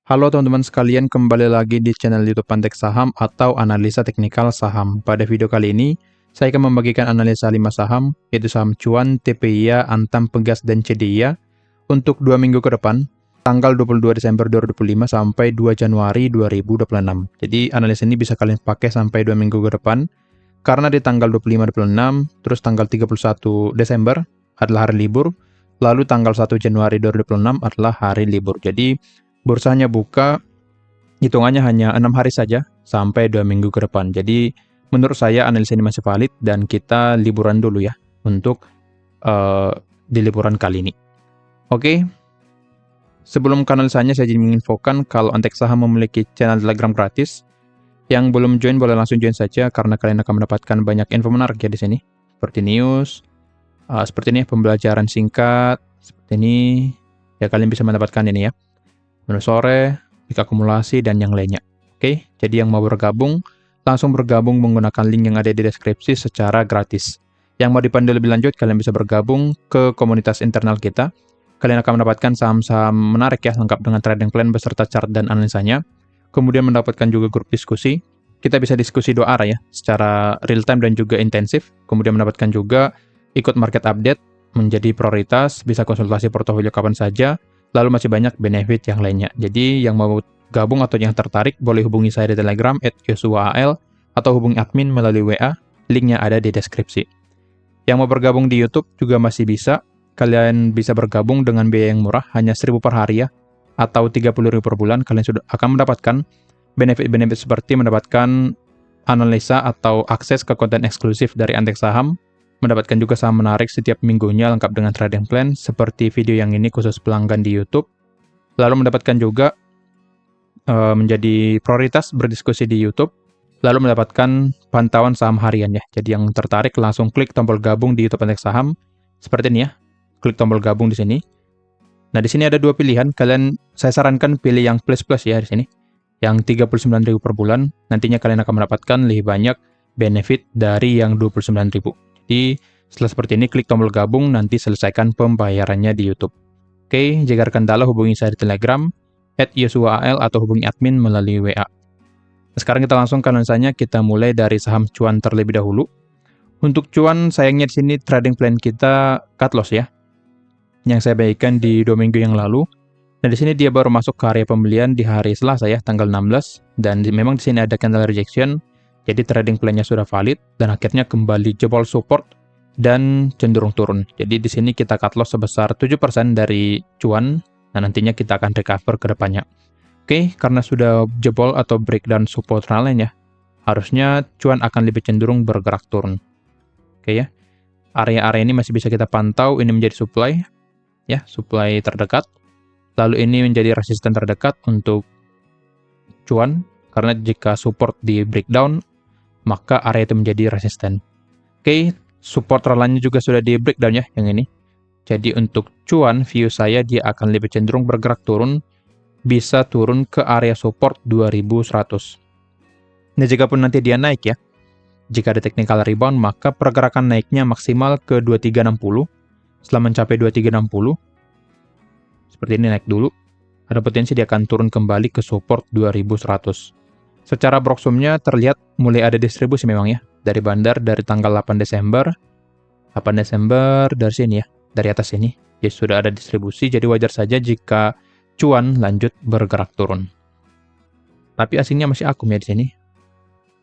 Halo teman-teman sekalian, kembali lagi di channel YouTube Pantek Saham atau Analisa Teknikal Saham. Pada video kali ini, saya akan membagikan analisa 5 saham, yaitu saham Cuan, TPIA, Antam Pegas, dan CDIA untuk 2 minggu ke depan, tanggal 22 Desember 2025 sampai 2 Januari 2026. Jadi analisa ini bisa kalian pakai sampai 2 minggu ke depan, karena di tanggal 25-26, terus tanggal 31 Desember adalah hari libur, lalu tanggal 1 Januari 2026 adalah hari libur. Jadi bursanya buka, hitungannya hanya 6 hari saja, sampai 2 minggu ke depan. Jadi, menurut saya analisa ini masih valid, dan kita liburan dulu ya, untuk di liburan kali ini. Oke, sebelum ke analisanya, saya ingin menginfokan kalau Antek Saham memiliki channel Telegram gratis. Yang belum join, boleh langsung join saja, karena kalian akan mendapatkan banyak info menarik ya di sini. Seperti news, seperti ini, pembelajaran singkat, seperti ini. Ya, kalian bisa mendapatkan ini ya. Menu sore, pik akumulasi, dan yang lainnya. Oke, jadi yang mau bergabung, langsung bergabung menggunakan link yang ada di deskripsi secara gratis. Yang mau dipandu lebih lanjut, kalian bisa bergabung ke komunitas internal kita. Kalian akan mendapatkan saham-saham menarik ya, lengkap dengan trading plan beserta chart dan analisanya. Kemudian mendapatkan juga grup diskusi. Kita bisa diskusi 2 arah ya, secara real time dan juga intensif. Kemudian mendapatkan juga ikut market update, menjadi prioritas, bisa konsultasi portofolio kapan saja, lalu masih banyak benefit yang lainnya. Jadi yang mau gabung atau yang tertarik boleh hubungi saya di Telegram @yosuaal atau hubungi admin melalui WA, linknya ada di deskripsi. Yang mau bergabung di YouTube juga masih bisa. Kalian bisa bergabung dengan biaya yang murah, hanya 1.000 per hari ya, atau 30.000 per bulan. Kalian sudah akan mendapatkan benefit-benefit seperti mendapatkan analisa atau akses ke konten eksklusif dari Antek Saham, mendapatkan juga saham menarik setiap minggunya lengkap dengan trading plan, seperti video yang ini khusus pelanggan di YouTube. Lalu mendapatkan juga menjadi prioritas berdiskusi di YouTube. Lalu mendapatkan pantauan saham harian ya. Jadi yang tertarik langsung klik tombol gabung di YouTube Antek Saham. Seperti ini ya. Klik tombol gabung di sini. Nah, di sini ada 2 pilihan. Saya sarankan pilih yang plus-plus ya di sini. Yang 39.000 per bulan. Nantinya kalian akan mendapatkan lebih banyak benefit dari yang 29.000. Jadi, setelah seperti ini, klik tombol gabung, nanti selesaikan pembayarannya di YouTube. Oke, jika ada kendala, hubungi saya di Telegram, @yosuaal atau hubungi admin melalui WA. Nah, sekarang kita langsung ke analisanya, kita mulai dari saham Cuan terlebih dahulu. Untuk Cuan, sayangnya di sini trading plan kita cut loss ya, yang saya bagikan di 2 minggu yang lalu. Nah, di sini dia baru masuk ke area pembelian di hari Selasa ya, tanggal 16, dan memang di sini ada candle rejection. Jadi trading plan-nya sudah valid dan akhirnya kembali jebol support dan cenderung turun. Jadi di sini kita cut loss sebesar 7% dari Cuan dan nantinya kita akan recover ke depannya. Oke, karena sudah jebol atau breakdown support line ya, harusnya Cuan akan lebih cenderung bergerak turun. Oke ya. Area-area ini masih bisa kita pantau, ini menjadi supply ya, supply terdekat. Lalu ini menjadi resisten terdekat untuk Cuan, karena jika support di breakdown, maka area itu menjadi resisten. Oke, support line-nya juga sudah di breakdown ya, yang ini. Jadi untuk Cuan, view saya dia akan lebih cenderung bergerak turun, bisa turun ke area support 2100. Nah, jika pun nanti dia naik ya, jika ada technical rebound, maka pergerakan naiknya maksimal ke 2360. Setelah mencapai 2360, seperti ini naik dulu, ada potensi dia akan turun kembali ke support 2100. Secara broksumnya terlihat mulai ada distribusi memang ya, dari bandar dari tanggal 8 Desember dari sini ya, dari atas sini. Jadi sudah ada distribusi, jadi wajar saja jika Cuan lanjut bergerak turun. Tapi asingnya masih akum ya di sini.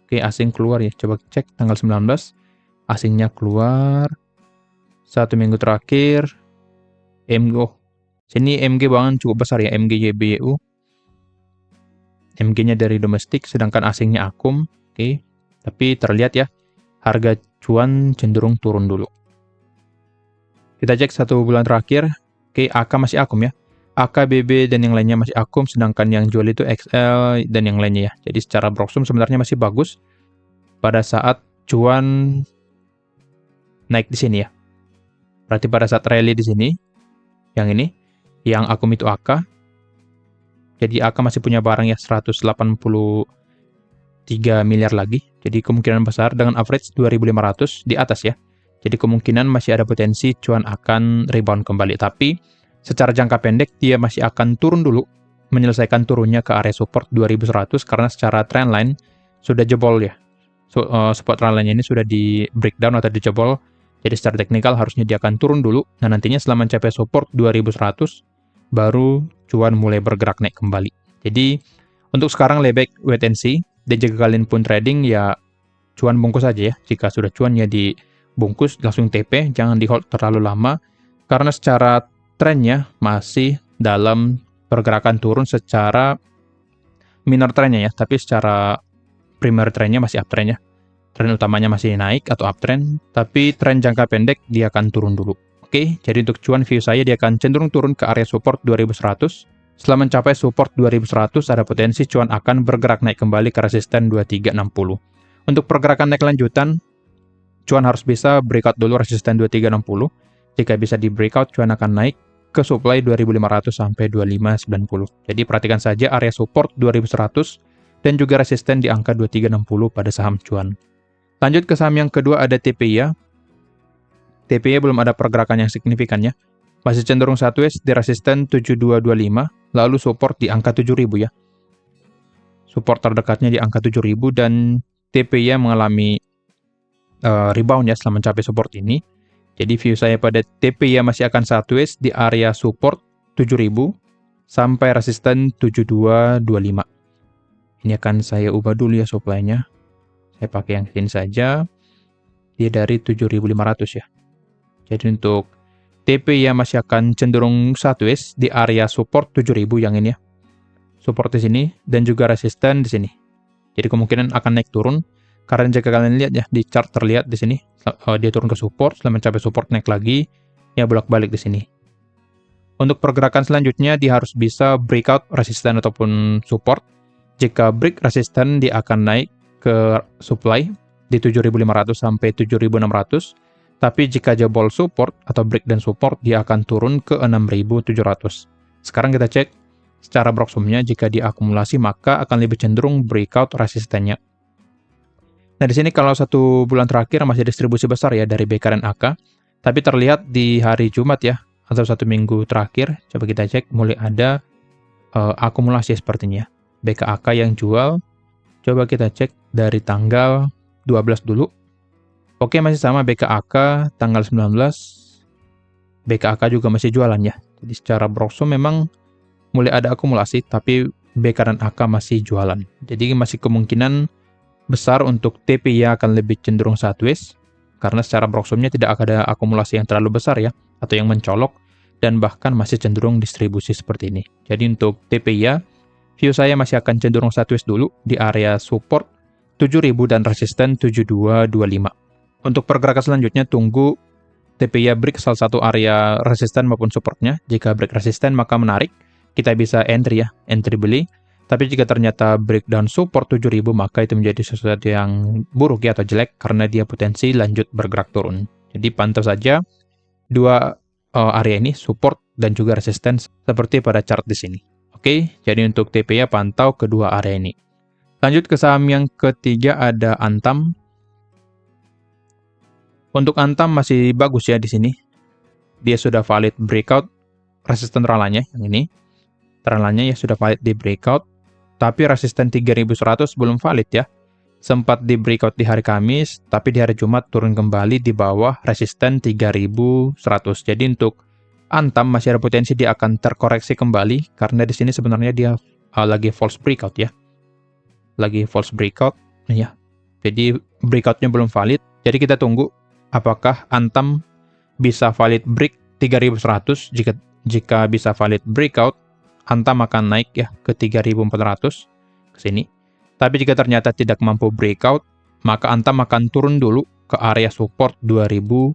Oke, asing keluar ya, coba cek tanggal 19, asingnya keluar. 1 minggu terakhir, sini MG bangun cukup besar ya, MGYBU. MG-nya dari domestik, sedangkan asingnya akum. Oke, tapi terlihat ya, harga Cuan cenderung turun dulu. Kita cek 1 bulan terakhir. Oke, AK masih akum ya. AK, BB, dan yang lainnya masih akum, sedangkan yang jual itu XL dan yang lainnya ya. Jadi secara broksum sebenarnya masih bagus pada saat Cuan naik di sini ya. Berarti pada saat rally di sini, yang ini, yang akum itu AK. Jadi AK masih punya barang ya 183 miliar lagi. Jadi kemungkinan besar dengan average 2.500 di atas ya. Jadi kemungkinan masih ada potensi Cuan akan rebound kembali. Tapi secara jangka pendek dia masih akan turun dulu menyelesaikan turunnya ke area support 2100 karena secara trendline sudah jebol ya. Support trendline ini sudah di breakdown atau dijebol. Jadi secara teknikal harusnya dia akan turun dulu. Nah nantinya setelah mencapai support 2100 baru cuan mulai bergerak naik kembali. Jadi untuk sekarang lebih baik wait and see. Dan jika kalian pun trading ya cuan bungkus aja ya. Jika sudah cuan ya dibungkus langsung TP, jangan di hold terlalu lama. Karena secara trennya masih dalam pergerakan turun secara minor trennya ya. Tapi secara primary trennya masih uptrend ya. Tren utamanya masih naik atau uptrend. Tapi tren jangka pendek dia akan turun dulu. Oke, jadi untuk cuan view saya dia akan cenderung turun ke area support 2100. Setelah mencapai support 2100, ada potensi cuan akan bergerak naik kembali ke resisten 2360. Untuk pergerakan naik lanjutan, cuan harus bisa breakout dulu resisten 2360. Jika bisa di breakout, cuan akan naik ke supply 2500 sampai 2590. Jadi perhatikan saja area support 2100 dan juga resisten di angka 2360 pada saham cuan. Lanjut ke saham yang kedua ada TPIA. TPIA belum ada pergerakan yang signifikan ya. Masih cenderung sideways di resisten 7225, lalu support di angka 7000 ya. Support terdekatnya di angka 7000 dan TPIA mengalami rebound ya setelah mencapai support ini. Jadi view saya pada TPIA masih akan sideways di area support 7000 sampai resisten 7225. Ini akan saya ubah dulu ya supply-nya. Saya pakai yang sini saja. Dia dari 7500 ya. Jadi untuk TP ya masih akan cenderung sideways di area support 7000 yang ini ya. Support di sini dan juga resisten di sini. Jadi kemungkinan akan naik turun karena jika kalian lihat ya di chart terlihat di sini dia turun ke support, setelah mencapai support naik lagi ya bolak-balik di sini. Untuk pergerakan selanjutnya dia harus bisa breakout resisten ataupun support. Jika break resisten dia akan naik ke supply di 7500 sampai 7600. Tapi jika jebol support atau break dan support, dia akan turun ke 6700. Sekarang kita cek secara broksumnya, jika diakumulasi maka akan lebih cenderung breakout resistennya. Nah di sini kalau 1 bulan terakhir masih distribusi besar ya dari BK dan AK, tapi terlihat di hari Jumat ya, atau 1 minggu terakhir, coba kita cek mulai ada akumulasi sepertinya. BK AK yang jual, coba kita cek dari tanggal 12 dulu. Oke, masih sama BKAK tanggal 19. BKAK juga masih jualan ya. Jadi secara broksum memang mulai ada akumulasi, tapi BK dan AK masih jualan. Jadi masih kemungkinan besar untuk TPIA akan lebih cenderung sideways, karena secara broksumnya tidak ada akumulasi yang terlalu besar ya, atau yang mencolok, dan bahkan masih cenderung distribusi seperti ini. Jadi untuk TPIA, view saya masih akan cenderung sideways dulu di area support 7000 dan resisten 7225. Untuk pergerakan selanjutnya, tunggu TPIA break salah satu area resisten maupun supportnya. Jika break resisten, maka menarik. Kita bisa entry ya, entry beli. Tapi jika ternyata breakdown support 7000, maka itu menjadi sesuatu yang buruk ya atau jelek, karena dia potensi lanjut bergerak turun. Jadi pantau saja dua area ini, support dan juga resisten, seperti pada chart di sini. Oke, jadi untuk TPIA pantau kedua area ini. Lanjut ke saham yang ketiga ada Antam. Untuk Antam masih bagus ya di sini. Dia sudah valid breakout resisten trendline yang ini. Trendline ya sudah valid di breakout, tapi resisten 3100 belum valid ya. Sempat di breakout di hari Kamis, tapi di hari Jumat turun kembali di bawah resisten 3100. Jadi untuk Antam masih ada potensi dia akan terkoreksi kembali karena di sini sebenarnya dia lagi false breakout ya. Lagi false breakout ya. Jadi breakoutnya belum valid. Jadi kita tunggu apakah Antam bisa valid break 3100. Jika bisa valid breakout, Antam akan naik ya ke 3400 ke sini. Tapi jika ternyata tidak mampu breakout, maka Antam akan turun dulu ke area support 2910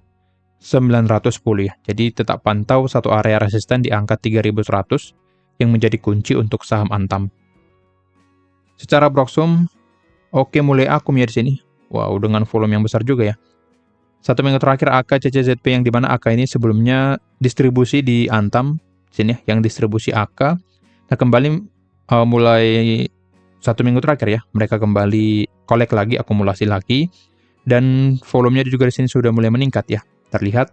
ya. Jadi tetap pantau satu area resisten di angka 3100 yang menjadi kunci untuk saham Antam. Secara broksum, oke mulai akum ya di sini. Wow, dengan volume yang besar juga ya. 1 minggu terakhir AK CCZP yang dimana AK ini sebelumnya distribusi di Antam, sini ya, yang distribusi AK. Nah kembali mulai 1 minggu terakhir ya, mereka kembali collect lagi, akumulasi lagi, dan volumenya juga di sini sudah mulai meningkat ya, terlihat.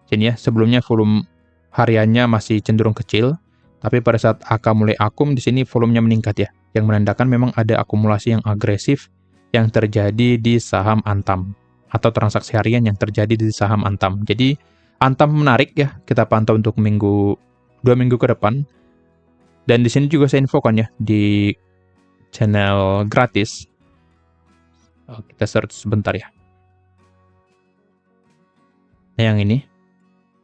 Sini ya, sebelumnya volume hariannya masih cenderung kecil, Tapi pada saat AK mulai akum, di sini volumenya meningkat ya, yang menandakan memang ada akumulasi yang agresif yang terjadi di saham Antam, atau transaksi harian yang terjadi di saham Antam. Jadi Antam menarik ya, kita pantau untuk 2 minggu ke depan. Dan di sini juga saya infokan ya, di channel gratis. Kita search sebentar ya. Nah, yang ini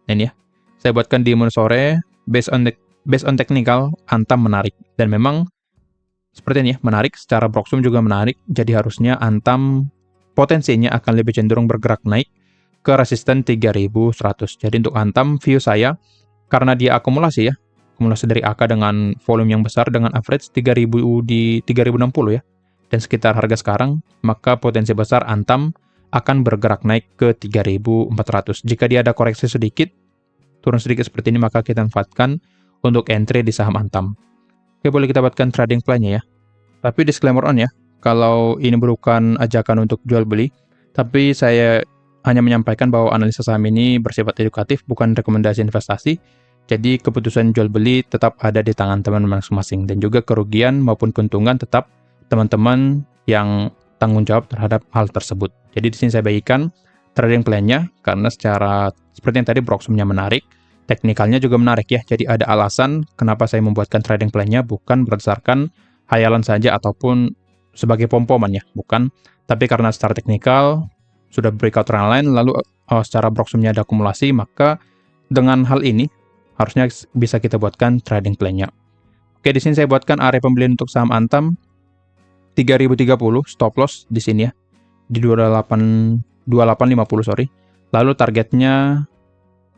ya. Saya buatkan di sore, based on technical, Antam menarik. Dan memang seperti ini ya, menarik. Secara Broksum juga menarik. Jadi harusnya Antam potensinya akan lebih cenderung bergerak naik ke resisten 3100. Jadi untuk Antam, view saya, karena dia akumulasi ya, akumulasi dari AK dengan volume yang besar, dengan average 3000 di 3060 ya, dan sekitar harga sekarang, maka potensi besar Antam akan bergerak naik ke 3400. Jika dia ada koreksi sedikit, turun sedikit seperti ini, maka kita manfaatkan untuk entry di saham Antam. Oke, boleh kita buatkan trading plan-nya ya. Tapi disclaimer on ya, kalau ini bukan ajakan untuk jual beli, tapi saya hanya menyampaikan bahwa analisa saham ini bersifat edukatif, bukan rekomendasi investasi. Jadi keputusan jual beli tetap ada di tangan teman-teman masing-masing, dan juga kerugian maupun keuntungan tetap teman-teman yang tanggung jawab terhadap hal tersebut. Jadi di sini saya bagikan trading plan-nya, karena secara seperti yang tadi Broksumnya menarik, teknikalnya juga menarik ya. Jadi ada alasan kenapa saya membuatkan trading plan-nya, bukan berdasarkan hayalan saja ataupun sebagai pom-poman ya, bukan. Tapi karena secara teknikal sudah breakout trend line, lalu secara Broksumnya ada akumulasi, maka dengan hal ini harusnya bisa kita buatkan trading plan-nya. Oke, di sini saya buatkan area pembelian untuk saham Antam 3030, stop loss di sini ya, di 2850 sorry. Lalu targetnya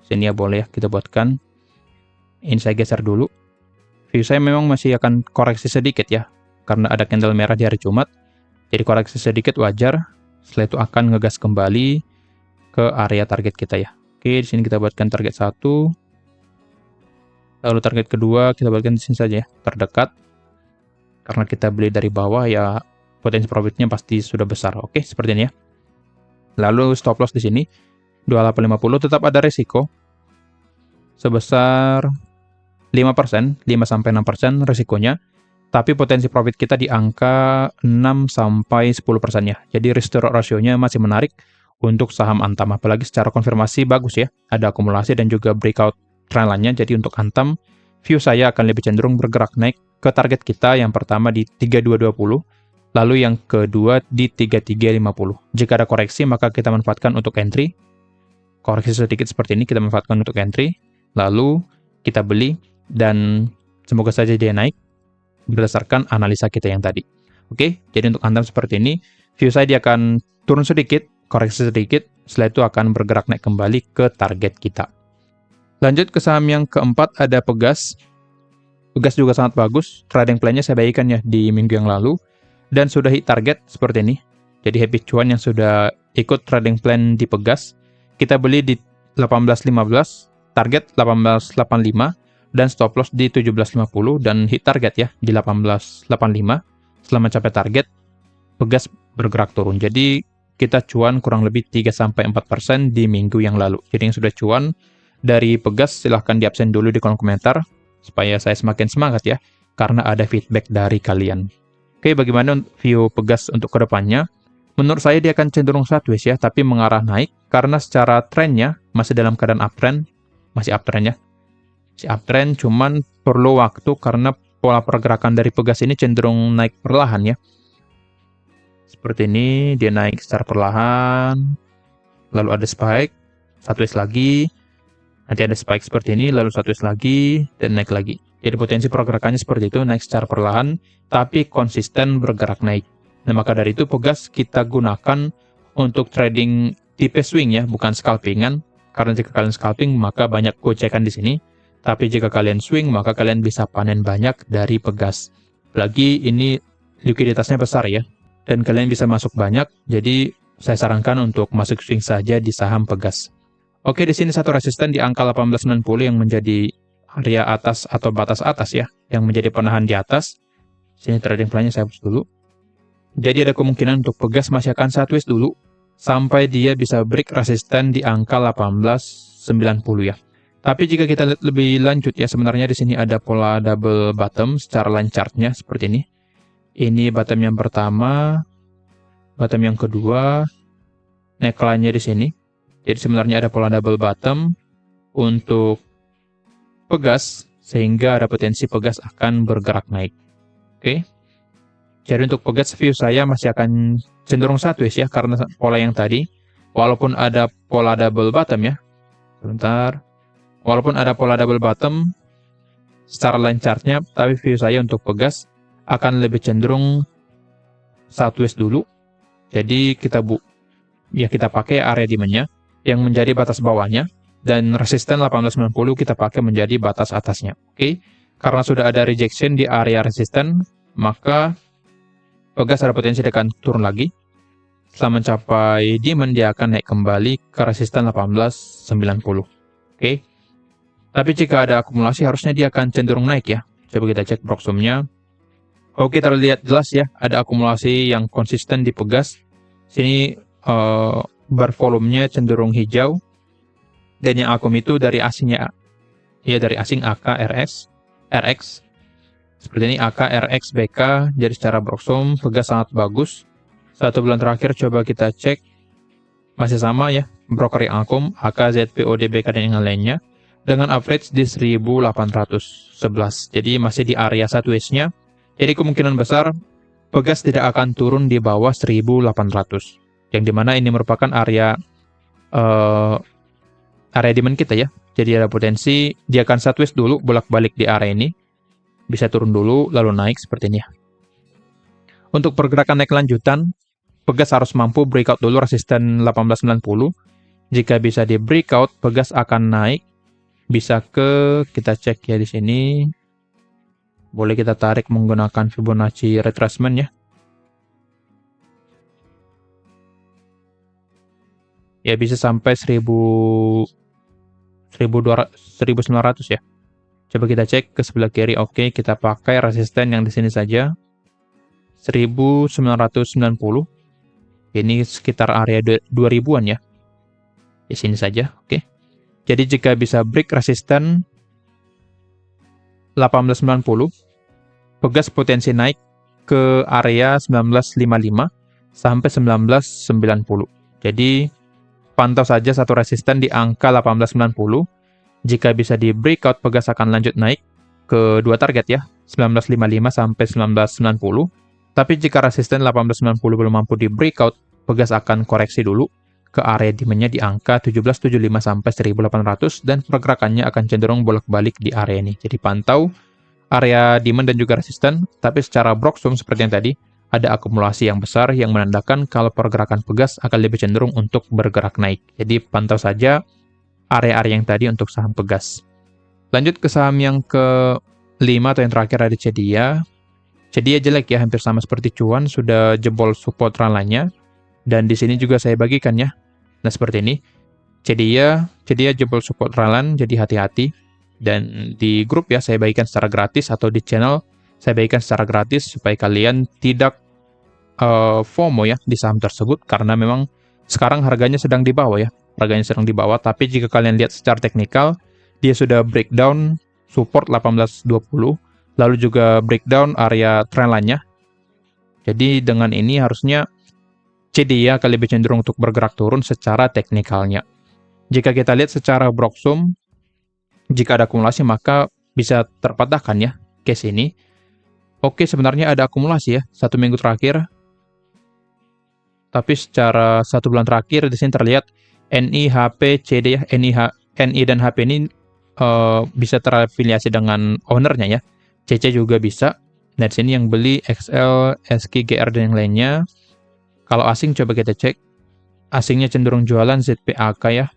sini ya, boleh ya kita buatkan. Ini saya geser dulu. View saya memang masih akan koreksi sedikit ya, karena ada candle merah di hari Jumat. Jadi koreksi sedikit wajar. Setelah itu akan ngegas kembali ke area target kita ya. Oke, di sini kita buatkan target 1. Lalu target kedua kita buatkan di sini saja ya, terdekat. Karena kita beli dari bawah ya, potensi profitnya pasti sudah besar. Oke, seperti ini ya. Lalu stop loss di sini 2850, tetap ada resiko sebesar 5%, 5-6% resikonya. Tapi potensi profit kita di angka 6-10% ya. Jadi risk to ratio-nya masih menarik untuk saham Antam, apalagi secara konfirmasi bagus ya. Ada akumulasi dan juga breakout trend line-nya. Jadi untuk Antam, view saya akan lebih cenderung bergerak naik ke target kita yang pertama di 3220, lalu yang kedua di 3350. Jika ada koreksi, maka kita manfaatkan untuk entry. Koreksi sedikit seperti ini kita manfaatkan untuk entry, lalu kita beli, dan semoga saja dia naik berdasarkan analisa kita yang tadi. Oke, jadi untuk Antam seperti ini, view saya dia akan turun sedikit, koreksi sedikit, setelah itu akan bergerak naik kembali ke target kita. Lanjut ke saham yang keempat, ada Pegas. Pegas juga sangat bagus, trading plan-nya saya bagikan ya di minggu yang lalu, dan sudah hit target seperti ini. Jadi happy cuan yang sudah ikut trading plan di Pegas, kita beli di 18.15, target 18.85, dan stop loss di 17.50, dan hit target ya di 18.85. Setelah mencapai target, Pegas bergerak turun. Jadi kita cuan kurang lebih 3-4% di minggu yang lalu. Jadi yang sudah cuan dari Pegas silahkan di absen dulu di kolom komentar, supaya saya semakin semangat ya, karena ada feedback dari kalian. Oke, bagaimana view Pegas untuk kedepannya? Menurut saya dia akan cenderung sideways ya, tapi mengarah naik, karena secara trennya masih dalam keadaan uptrend, masih uptrend ya. Masih uptrend, cuman perlu waktu karena pola pergerakan dari Pegas ini cenderung naik perlahan ya. Seperti ini, dia naik secara perlahan, lalu ada spike, sideways lagi, nanti ada spike seperti ini, lalu sideways lagi, dan naik lagi. Jadi potensi pergerakannya seperti itu, naik secara perlahan, tapi konsisten bergerak naik. Nah, maka dari itu Pegas kita gunakan untuk trading tipe swing ya, bukan scalpingan. Karena jika kalian scalping, maka banyak gocekan di sini. Tapi jika kalian swing, maka kalian bisa panen banyak dari Pegas. Apalagi ini likuiditasnya besar ya, dan kalian bisa masuk banyak. Jadi saya sarankan untuk masuk swing saja di saham Pegas. Oke, di sini satu resisten di angka 1890 yang menjadi area atas atau batas atas ya, yang menjadi penahan di atas. Sini trading plan-nya saya hapus dulu. Jadi ada kemungkinan untuk Pegas masih akan sideways dulu sampai dia bisa break resisten di angka 1890 ya. Tapi jika kita lihat lebih lanjut ya, sebenarnya di sini ada pola double bottom secara line chart-nya seperti ini. Ini bottom yang pertama, bottom yang kedua, neckline-nya di sini. Jadi sebenarnya ada pola double bottom untuk pegas, sehingga ada potensi pegas akan bergerak naik. Oke. Jadi untuk pegas view saya masih akan cenderung sideways ya, karena pola yang tadi, walaupun ada pola double bottom ya. Sebentar. Walaupun ada pola double bottom secara line chart-nya, tapi view saya untuk pegas akan lebih cenderung sideways dulu. Jadi kita pakai area demand-nya yang menjadi batas bawahnya, dan resisten 1890 kita pakai menjadi batas atasnya. Oke. Karena sudah ada rejection di area resisten, maka pegas ada potensi dia akan turun lagi. Setelah mencapai demand, dia akan naik kembali ke resisten 1890. Oke. Tapi jika ada akumulasi, harusnya dia akan cenderung naik ya. Coba kita cek proxumnya. Oke, terlihat jelas ya, ada akumulasi yang konsisten di pegas. Sini bar volumenya cenderung hijau. Dan yang akum itu dari asingnya, ya dari asing AK, RX. Seperti ini AK, RX, BK. Jadi secara proxum, pegas sangat bagus. 1 bulan terakhir coba kita cek. Masih sama ya, broker yang akum, AK, ZPO, DBK, dan yang lainnya. Dengan average di 1811. Jadi masih di area sideways-nya. Jadi kemungkinan besar pegas tidak akan turun di bawah 1800. Yang dimana ini merupakan area demand kita ya. Jadi ada potensi dia akan sideways dulu, bolak-balik di area ini. Bisa turun dulu, lalu naik seperti ini ya. Untuk pergerakan naik lanjutan, pegas harus mampu breakout dulu resisten 1890. Jika bisa di breakout, pegas akan naik. Bisa kita cek ya di sini. Boleh kita tarik menggunakan Fibonacci retracement ya. Ya bisa sampai 1900 ya. Coba kita cek ke sebelah kiri. Oke, kita pakai resisten yang di sini saja. 1990. Ini sekitar area 2000-an ya. Di sini saja, oke. Jadi jika bisa break resisten 1890, pegas potensi naik ke area 1955 sampai 1990. Jadi pantau saja satu resisten di angka 1890. Jika bisa di breakout, pegas akan lanjut naik ke dua target ya, 1955 sampai 1990. Tapi jika resisten 1890 belum mampu di breakout, pegas akan koreksi dulu ke area demand-nya di angka 1775 sampai 1800, dan pergerakannya akan cenderung bolak-balik di area ini. Jadi pantau area demand dan juga resisten, tapi secara proxum seperti yang tadi, ada akumulasi yang besar yang menandakan kalau pergerakan pegas akan lebih cenderung untuk bergerak naik. Jadi pantau saja area-area yang tadi untuk saham pegas. Lanjut ke saham yang ke-5 atau yang terakhir ada Cedia. Cedia jelek ya, hampir sama seperti Cuan, sudah jebol support range-nya. Dan di sini juga saya bagikan ya. Nah, seperti ini. Cedia jebol support range, jadi hati-hati. Dan di grup ya, saya bagikan secara gratis, atau di channel, saya bagikan secara gratis supaya kalian tidak FOMO ya di saham tersebut, karena memang sekarang harganya sedang di bawah ya. Harganya sedang di bawah, tapi jika kalian lihat secara teknikal, dia sudah breakdown support 1820, lalu juga breakdown area trend line-nya. Jadi dengan ini harusnya Cedia akan lebih cenderung untuk bergerak turun secara teknikalnya. Jika kita lihat secara proxum, jika ada akumulasi maka bisa terpatahkan ya case ini. Oke, sebenarnya ada akumulasi ya 1 minggu terakhir. Tapi secara 1 bulan terakhir di sini terlihat NI, HP, CD ya. NI dan HP ini bisa terafiliasi dengan ownernya ya. CC juga bisa. Nah, di sini yang beli XL, SK, GR, dan yang lainnya. Kalau asing coba kita cek. Asingnya cenderung jualan ZPAK ya.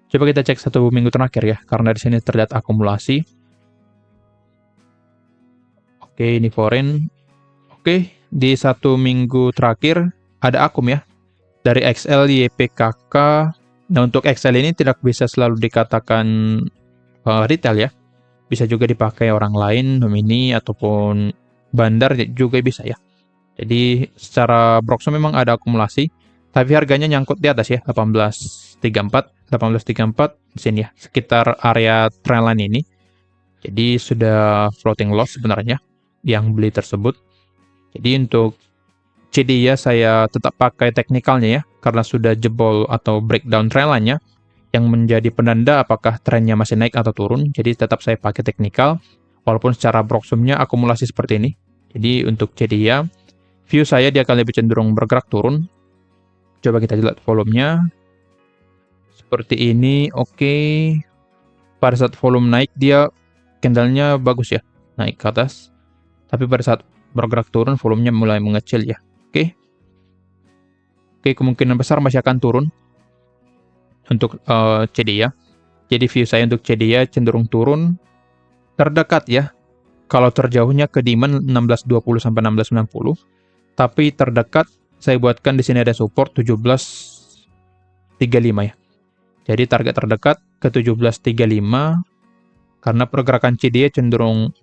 Coba kita cek 1 minggu terakhir ya, karena di sini terlihat akumulasi. Oke, ini foreign. Oke, di 1 minggu terakhir ada akum ya. Dari XL, YPKK. Nah, untuk XL ini tidak bisa selalu dikatakan retail ya. Bisa juga dipakai orang lain, nomini, ataupun bandar juga bisa ya. Jadi secara proxum memang ada akumulasi, Tapi harganya nyangkut di atas ya, 1834 di sini ya, sekitar area trendline ini. Jadi sudah floating loss sebenarnya yang beli tersebut. Jadi untuk CDI saya tetap pakai teknikalnya ya, karena sudah jebol atau breakdown trendline-nya yang menjadi penanda apakah trennya masih naik atau turun. Jadi tetap saya pakai teknikal, walaupun secara broksumnya akumulasi seperti ini. Jadi untuk CDI, view saya dia akan lebih cenderung bergerak turun. Coba kita lihat volumenya. Seperti ini, oke. Pada saat volume naik, dia candle-nya bagus ya, naik ke atas. Tapi pada saat bergerak turun, volumenya mulai mengecil ya. Oke. Oke, kemungkinan besar masih akan turun untuk CDI ya. Jadi view saya untuk CDI cenderung turun terdekat ya. Kalau terjauhnya ke demand 1620 sampai 1690. Tapi terdekat saya buatkan di sini ada support 1735 ya. Jadi target terdekat ke 1735 karena pergerakan CDI cenderung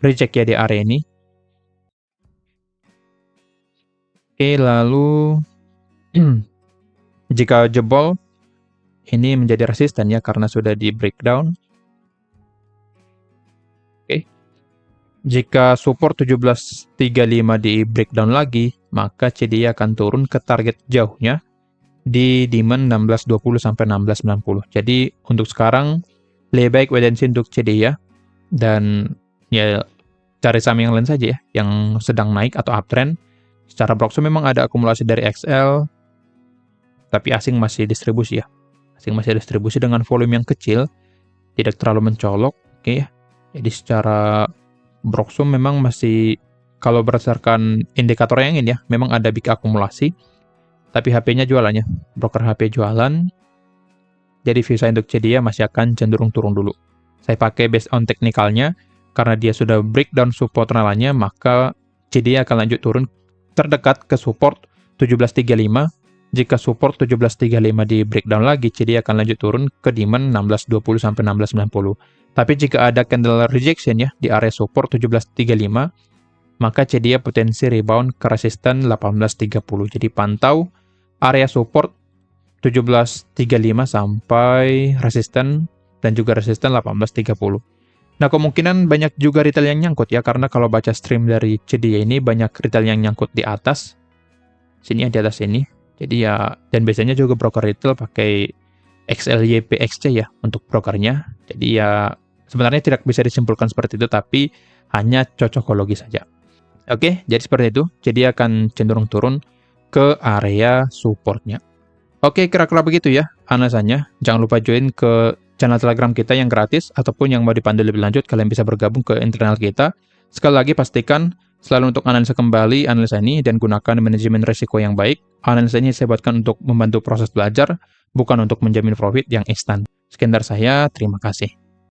reject ya di area ini. Oke, lalu jika jebol ini menjadi resisten ya karena sudah di breakdown. Oke. Jika support 1735 di breakdown lagi, maka CDI akan turun ke target jauhnya di demand 1620 sampai 1690. Jadi untuk sekarang lebih baik wait and see untuk CDI ya. Dan ya cari saham yang lain saja ya, yang sedang naik atau uptrend. Secara broksum memang ada akumulasi dari XL, tapi asing masih distribusi ya. Asing masih distribusi dengan volume yang kecil, tidak terlalu mencolok, oke ya. Jadi secara broksum memang masih, kalau berdasarkan indikator yang ini ya, memang ada big akumulasi, tapi HP-nya jualannya, broker HP jualan, jadi view saya untuk CDI masih akan cenderung turun dulu. Saya pakai based on teknikalnya, karena dia sudah breakdown support trendline-nya, maka CDI akan lanjut turun terdekat ke support 1735. Jika support 1735 di breakdown lagi, CDI akan lanjut turun ke demand 1620 sampai 1690. Tapi jika ada candle rejection ya di area support 1735, maka CDI potensi rebound ke resisten 1830. Jadi pantau area support 1735 sampai resisten dan juga resisten 1830. Nah, kemungkinan banyak juga retail yang nyangkut ya, karena kalau baca stream dari CDI ini banyak retail yang nyangkut di atas. Sini ya, di atas ini. Jadi ya, dan biasanya juga broker retail pakai XLYPXC ya untuk brokernya. Jadi ya, sebenarnya tidak bisa disimpulkan seperti itu, tapi hanya cocokologi saja. Oke, jadi seperti itu. Jadi akan cenderung turun ke area supportnya. Oke, kira-kira begitu ya analisanya. Jangan lupa join ke channel Telegram kita yang gratis, ataupun yang mau dipandu lebih lanjut, kalian bisa bergabung ke internal kita. Sekali lagi, pastikan selalu untuk analisa kembali analisa ini, dan gunakan manajemen risiko yang baik. Analisa ini saya buatkan untuk membantu proses belajar, bukan untuk menjamin profit yang instan. Sekian dari saya, terima kasih.